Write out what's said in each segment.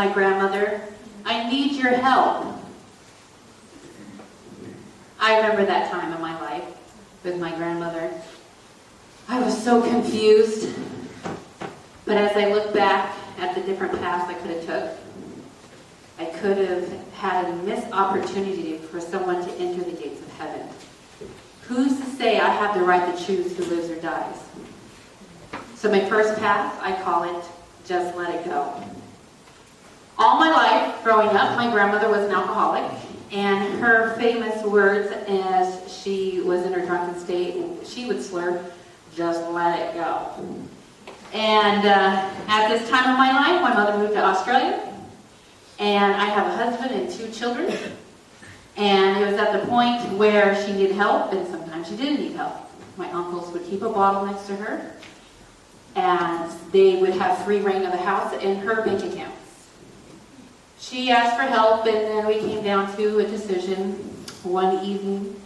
my grandmother, I need your help. I remember that time in my life with my grandmother. I was so confused. But as I look back at the different paths I could have took, I could have had a missed opportunity for someone to enter the gates of heaven. Who's to say I have the right to choose who lives or dies? So my first path, I call it, just let it go. All my life, growing up, my grandmother was an alcoholic, and her famous words as she was in her drunken state, she would slur, just let it go. And at this time of my life, my mother moved to Australia, and I have a husband and 2 children. And it was at the point where she needed help, and sometimes she didn't need help. My uncles would keep a bottle next to her, and they would have free reign of the house and her bank accounts. She asked for help, and then we came down to a decision. One evening,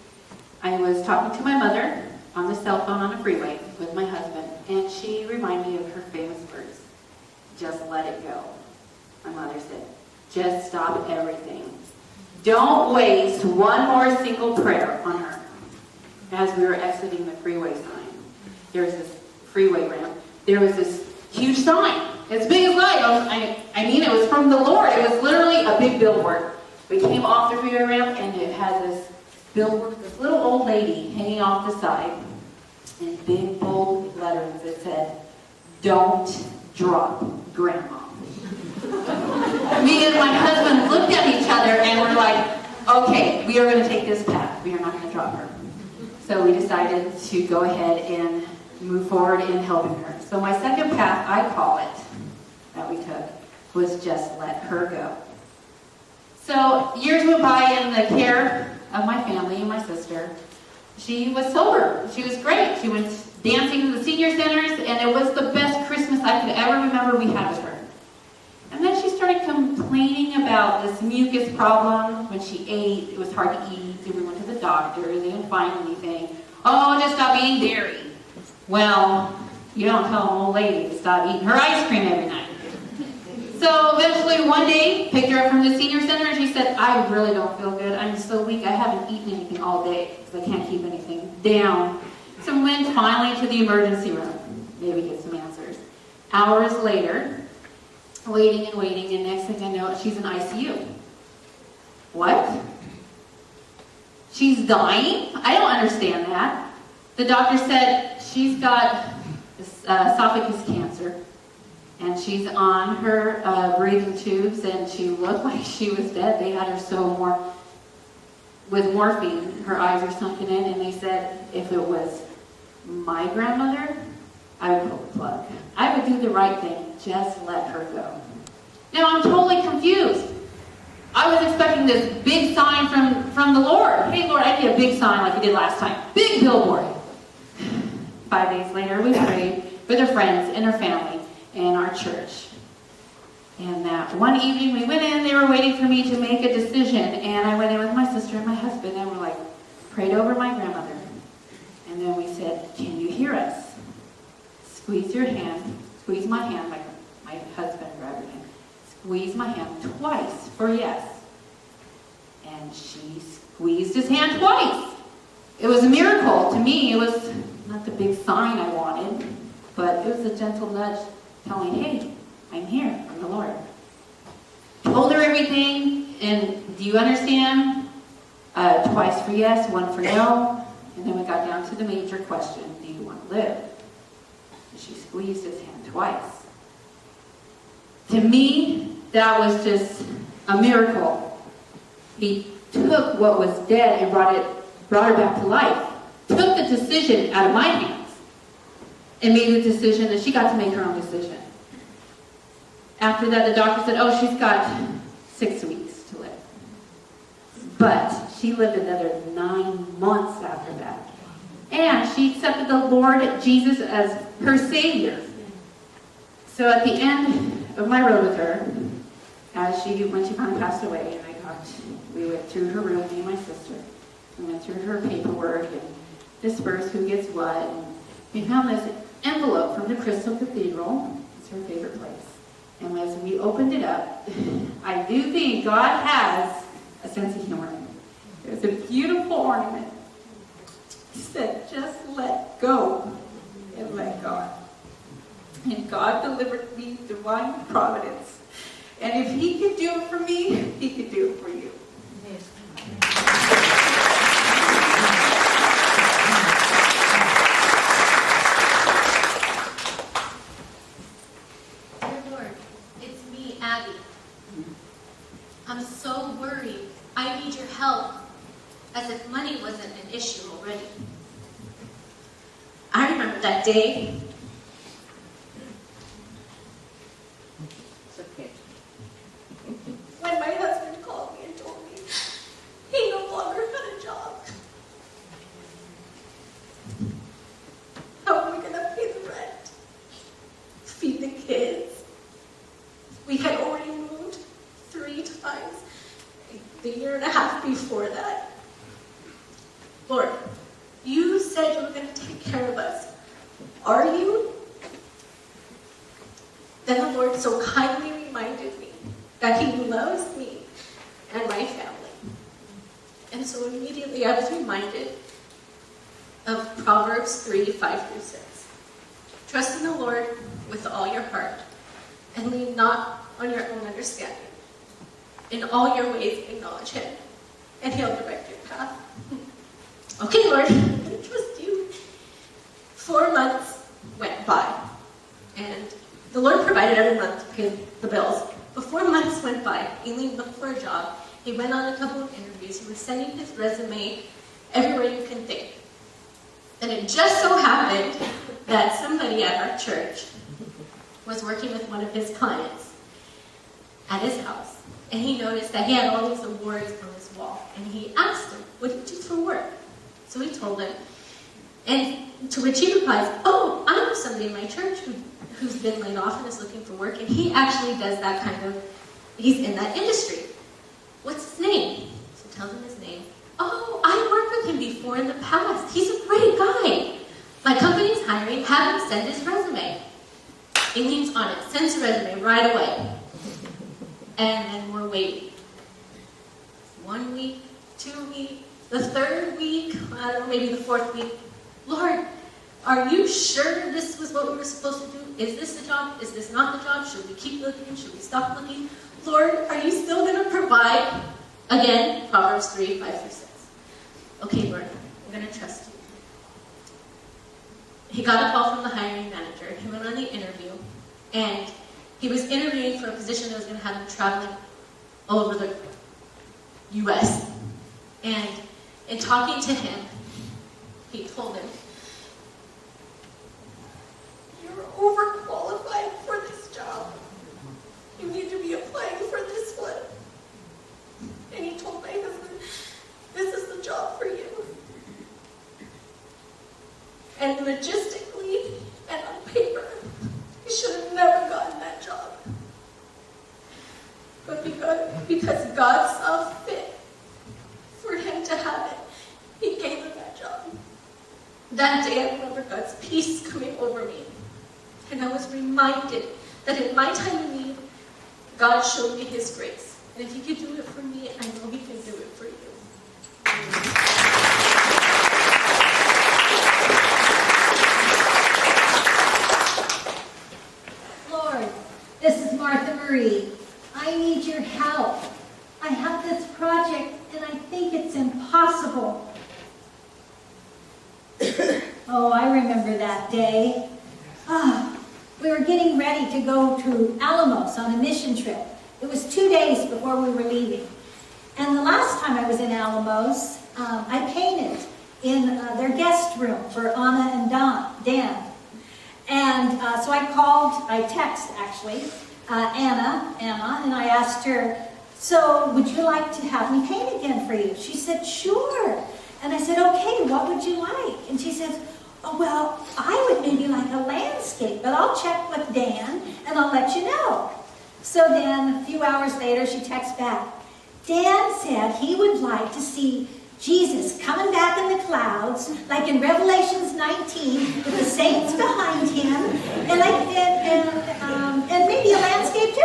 I was talking to my mother on the cell phone on a freeway with my husband, and she reminded me of her famous words, just let it go. My mother said, just stop everything. Don't waste one more single prayer on her. As we were exiting the freeway sign, there was this freeway ramp. There was this huge sign, as big as life. I mean, it was from the Lord. It was literally a big billboard. We came off the freeway ramp, and it had this billboard, this little old lady hanging off the side, in big, bold letters that said, don't drop Grandma. Me and my husband looked at each other and we're like, okay, we are going to take this path. We are not going to drop her. So we decided to go ahead and move forward in helping her. So my second path, I call it, that we took, was just let her go. So years went by in the care of my family and my sister. She was sober. She was great. She went dancing in the senior centers, and it was the best Christmas I could ever remember we had with her. And then she started complaining about this mucus problem. When she ate, it was hard to eat. So we went to the doctor. They didn't find anything. Oh, just stop eating dairy. Well, you don't tell an old lady to stop eating her ice cream every night. So eventually one day, picked her up from the senior center, and she said, I really don't feel good. I'm so weak. I haven't eaten anything all day because I can't keep anything down. So we went finally to the emergency room. Maybe get some answers. Hours later, waiting, and next thing I know, she's in ICU. What? She's dying? I don't understand that. The doctor said she's got esophagus cancer, and she's on her breathing tubes, and she looked like she was dead. They had her with morphine. Her eyes were sunken in, and they said if it was my grandmother, I would pull the plug. I would do the right thing. Just let her go. Now I'm totally confused. I was expecting this big sign from the Lord. Hey Lord, I need a big sign like you did last time. Big billboard. 5 days later, we prayed with her friends and her family and our church. And that one evening we went in, they were waiting for me to make a decision, and I went in with my sister and my husband, and we're like, prayed over my grandmother. And then we said, can you hear us? Squeeze your hand, squeeze my hand, like my husband grabbed her hand. Squeeze my hand twice for yes. And she squeezed his hand twice. It was a miracle. To me, it was not the big sign I wanted, but it was a gentle nudge telling, hey, I'm here from the Lord. Told her everything, and do you understand? Twice for yes, one for no. And then we got down to the major question, do you want to live? And she squeezed his hand twice. To me, that was just a miracle. He took what was dead and brought her back to life. Took the decision out of my hands and made the decision that she got to make her own decision. After that, the doctor said, oh, she's got 6 weeks to live. But she lived another 9 months after that. And she accepted the Lord Jesus as her Savior. So at the end of my road with her, when she finally passed away, and we went through her room, me and my sister. We went through her paperwork and dispersed who gets what. And we found this envelope from the Crystal Cathedral. It's her favorite place. And as we opened it up, I do think God has a sense of humor. There's a beautiful ornament. He said, just let go and let God. And God delivered me divine providence. And if he could do it for me, he could do it for you. Dear Lord, it's me, Abby. I'm so worried. I need your help. As if money wasn't an issue already. I remember that day. It's okay. When my husband called me and told me he no longer had a job. How are we going to pay the rent? Feed the kids? We had already moved 3 times the year and a half before that. Lord, you said you were going to take care of us. Are you? Then the Lord so kindly reminded me that he loves me and my family. And so immediately I was reminded of Proverbs 3:5-6. Trust in the Lord with all your heart and lean not on your own understanding. In all your ways acknowledge him, and he'll direct your path. Okay, Lord, I'm going to trust you. 4 months went by, and the Lord provided every month to pay the bills. But 4 months went by. Aileen looked for a job. He went on a couple of interviews. He was sending his resume everywhere you can think. And it just so happened that somebody at our church was working with one of his clients at his house. And he noticed that he had all these awards on his wall. And he asked him, what do you do for work? So he told him. And to which he replies, oh, I know somebody in my church who's been laid off and is looking for work. And he actually does that he's in that industry. What's his name? So tells him his name. Oh, I worked with him before in the past. He's a great guy. My company's hiring. Have him send his resume. Aileen's on it. Sends the resume right away. And then we're waiting. 1 week, 2 weeks, the 3rd week, I don't know, maybe the 4th week. Lord, are you sure this was what we were supposed to do? Is this the job? Is this not the job? Should we keep looking? Should we stop looking? Lord, are you still going to provide? Again, Proverbs 3:5-6. Okay, Lord, I'm going to trust you. He got a call from the hiring manager. He went on the interview, and he was interviewing for a position that was going to have him traveling all over the U.S. And in talking to him, he told him, you're overqualified for this job. You need to be applying for this one. And he told my husband, this is the job for you. And logistically and on paper, he should have never gotten that job. But because God saw fit for him to have it, he gave him that job. That day I remember God's peace coming over me. And I was reminded that in my time of need, God showed me his grace. And if he could do it for me, I know he can do it for you. Lord, this is Martha Marie. I need your help. I have this project and I think it's impossible. Oh, I remember that day. We were getting ready to go to Alamos on a mission trip. It was 2 days before we were leaving. And the last time I was in Alamos, I painted in their guest room for Anna and Dan. And so I texted actually, Anna, and I asked her, so would you like to have me paint again for you? She said, sure. And I said, okay, what would you like? And she said, oh, well, I would maybe like a landscape, but I'll check with Dan and I'll let you know. So then a few hours later, she texts back, Dan said he would like to see Jesus coming back in the clouds, like in Revelations 19, with the saints behind him, and maybe a landscape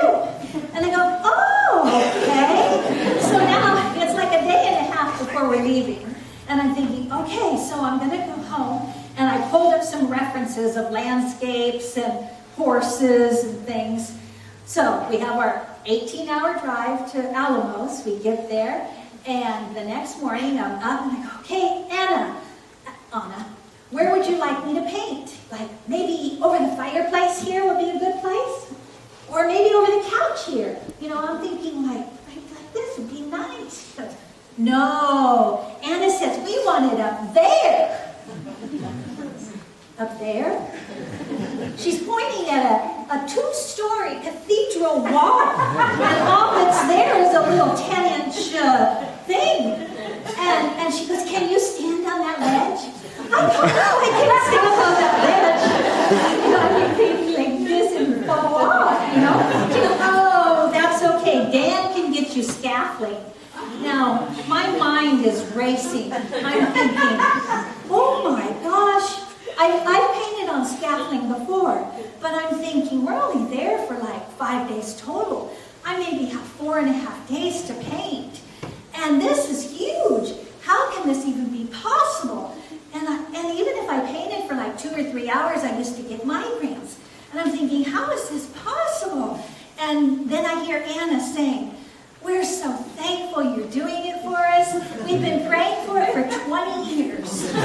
appearances of landscapes and horses and things. So we have our 18-hour drive to Alamos. We get there, and the next morning I'm up and I go, okay, Anna, where would you like me to paint? Like maybe over the fireplace here would be a good place? Or maybe over the couch here? You know, I'm thinking like this would be nice. She goes, no, Anna says, we want it up there. Up there? She's pointing at a 2-story cathedral wall, and all that's there is a little 10-inch thing. And she goes, can you stand on that ledge? I don't know, I can't stand on that ledge. You know, I'm thinking like this and fall off, you know? She goes, oh, that's okay. Dan can get you scaffolding. Now, my mind is racing. I'm thinking, oh my gosh, I've painted on scaffolding before, but I'm thinking we're only there for like 5 days total. I maybe have 4.5 days to paint. And this is huge. How can this even be possible? And even if I painted for like 2 or 3 hours, I used to get migraines. And I'm thinking, how is this possible? And then I hear Anna saying, we're so thankful you're doing it for us. We've been praying for it for 20 years. So I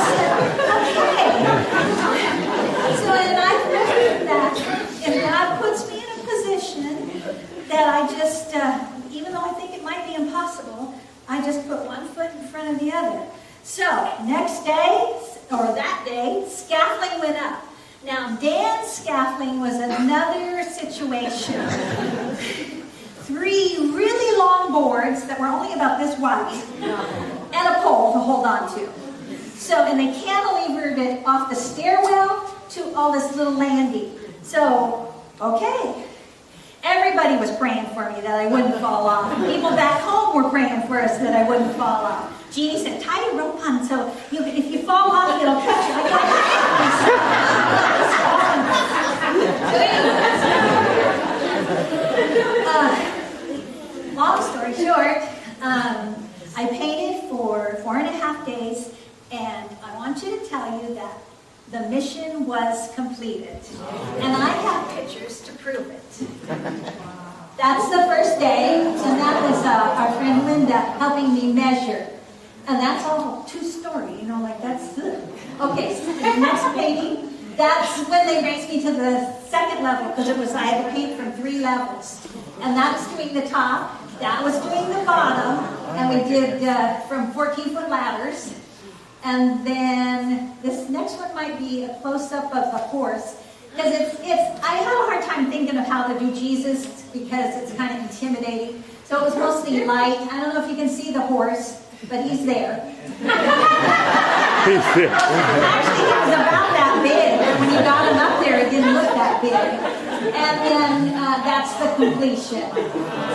said, okay. So and I've learned that if God puts me in a position that I just, even though I think it might be impossible, I just put one foot in front of the other. So next day, or that day, scaffolding went up. Now, Dan's scaffolding was another situation. 3 really long boards that were only about this wide, and a pole to hold on to. So, and they cantilevered it off the stairwell to all this little landing. So, okay. Everybody was praying for me that I wouldn't fall off. People back home were praying for us that I wouldn't fall off. Jeanne said, tie a rope on so if you fall off, it'll catch you. Long story short, I painted for 4.5 days, and I want you to tell you that the mission was completed. And I have pictures to prove it. That's the first day, and that was our friend Linda helping me measure. And that's all 2-story, you know, like that's good. Okay, so the next painting, that's when they raised me to the 2nd level, because I had to paint from 3 levels. And that's doing the top, that was doing the bottom, and we did from 14-foot ladders. And then this next one might be a close-up of the horse, because I have a hard time thinking of how to do Jesus, because it's kind of intimidating. So it was mostly light. I don't know if you can see the horse, but he's there. Actually, he was about that big. When you got him up there, it didn't look that big. And then that's the completion.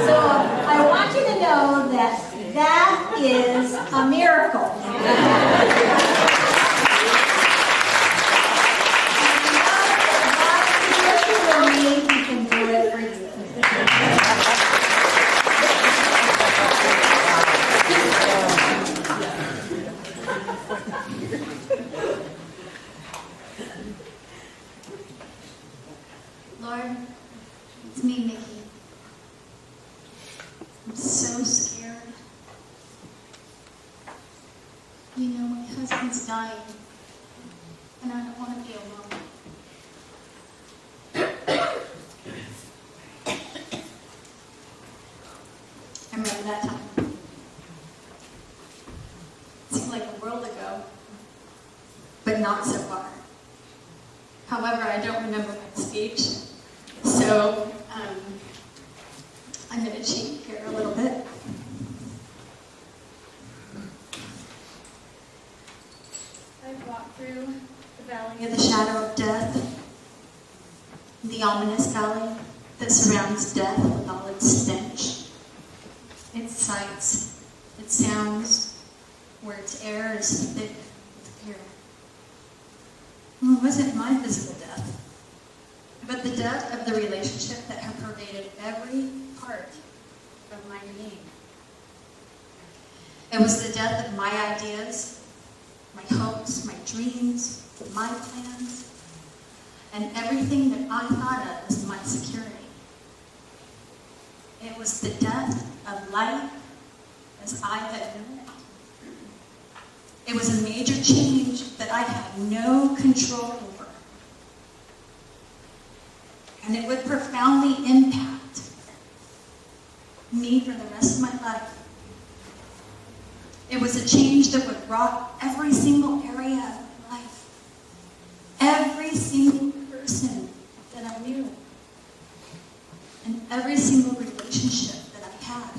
So I want you to know that that is a miracle. He can do it for you. Lord, it's me, Mickey. I'm so scared. You know, my husband's dying, and I don't want to be alone. I remember that time. It seemed like a world ago, but not so far. However, I don't remember my speech, so I'm going to cheat here a little bit. I've walked through the valley of the shadow of death, the ominous valley that surrounds death with all its stench, its sights, its sounds, where its air is thick with fear. Well, it wasn't my physical death, but the death of the relationship that had pervaded every part of my being. It was the death of my ideas, my hopes, my dreams, my plans, and everything that I thought of as my security. It was the death of life as I had known it. It was a major change that I had no control over. And it would profoundly impact me for the rest of my life. It was a change that would rock every single area of my life. Every single person that I knew. And every single relationship that I had.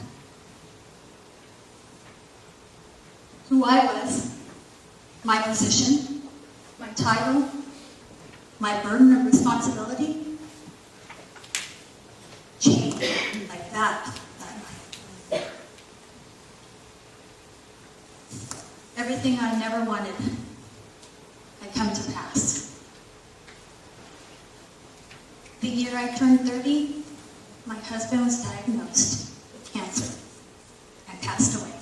Who I was, my position, my title, my burden of responsibility, changed like that night. Everything I never wanted had come to pass. The year I turned 30, my husband was diagnosed with cancer and passed away.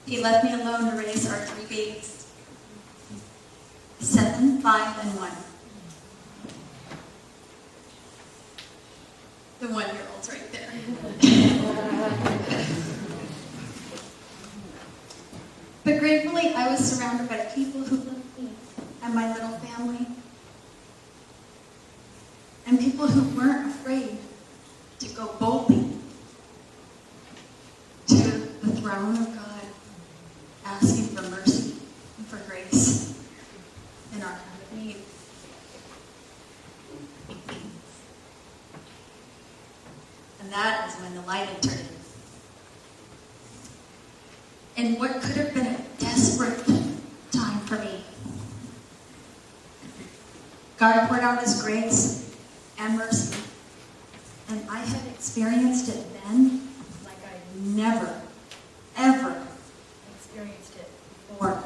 He left me alone to raise our 3 babies, 7, 5, and 1. The 1-year-old's right there. But gratefully, I was surrounded by people who loved me and my little family. And people who weren't afraid to go boldly to the throne of God, asking for mercy and for grace in our time of need. And that is when the light entered. In what could have been a desperate time for me, God poured out His grace and mercy, and I had experienced it then like I'd never, ever experienced it before,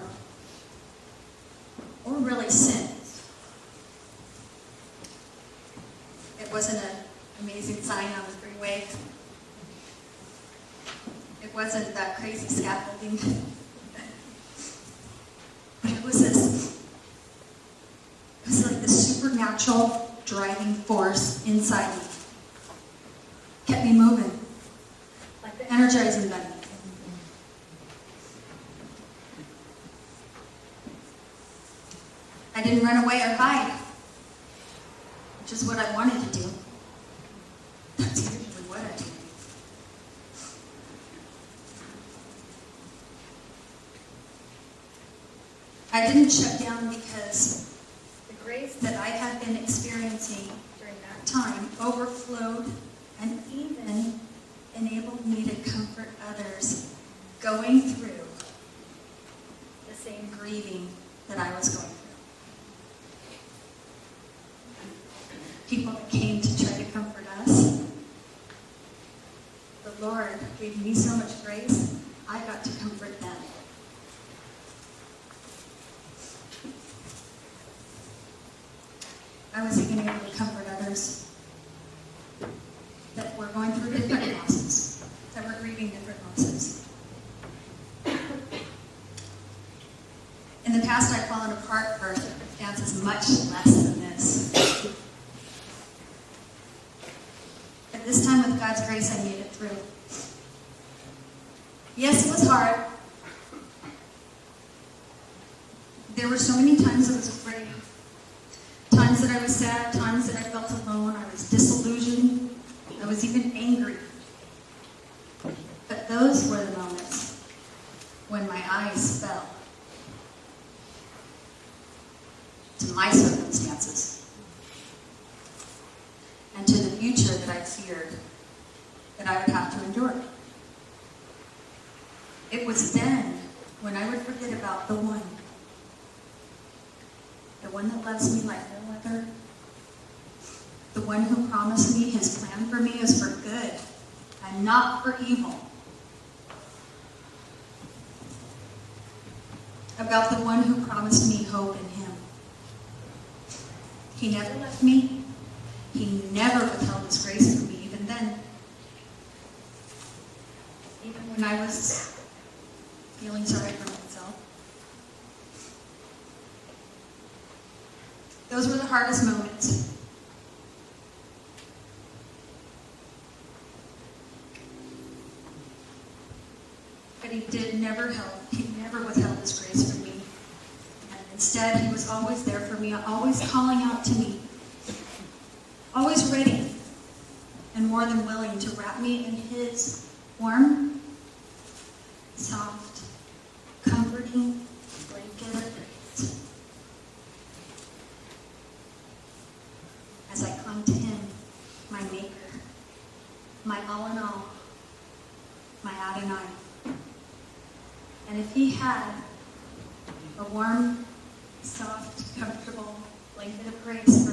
or really since. It wasn't an amazing sign on the freeway. It wasn't that crazy scaffolding. But it was like the supernatural driving force inside me. Kept me moving. Like the energizing bunny. I didn't run away or hide, which is what I wanted to do. That's usually what I do. I didn't shut down because the grace that I had been experiencing during that time overflowed and even enabled me to comfort others going through the same grieving that I was going through. People that came to try to comfort us. The Lord gave me so much grace, I got to comfort them. I was even able to comfort others that were going through different losses, that were grieving different losses. In the past, I've fallen apart for circumstances much less than this. But this time, with God's grace, I made it through. Yes, it was hard. There were so many times I was afraid. Times that I was sad, times that I felt alone, I was disillusioned, I was even angry. But those were the moments when my eyes fell to my circumstances and to the future that I feared that I would have to endure. It was then when I would forget about the one that loves me like no other, the one who promised me His plan for me is for good and not for evil, about the one who promised me hope in Him. He never left me. He never withheld His grace from me, even then. Even when I was feeling sorry for myself. Those were the hardest moments. But he never withheld his grace from me. And instead, he was always there for me, always calling out to me, always ready and more than willing to wrap me in his warm, soft, comforting blanket of grace. As I clung to him, my maker, my all in all, my Adonai. And if he had a warm, soft, comfortable blanket of grace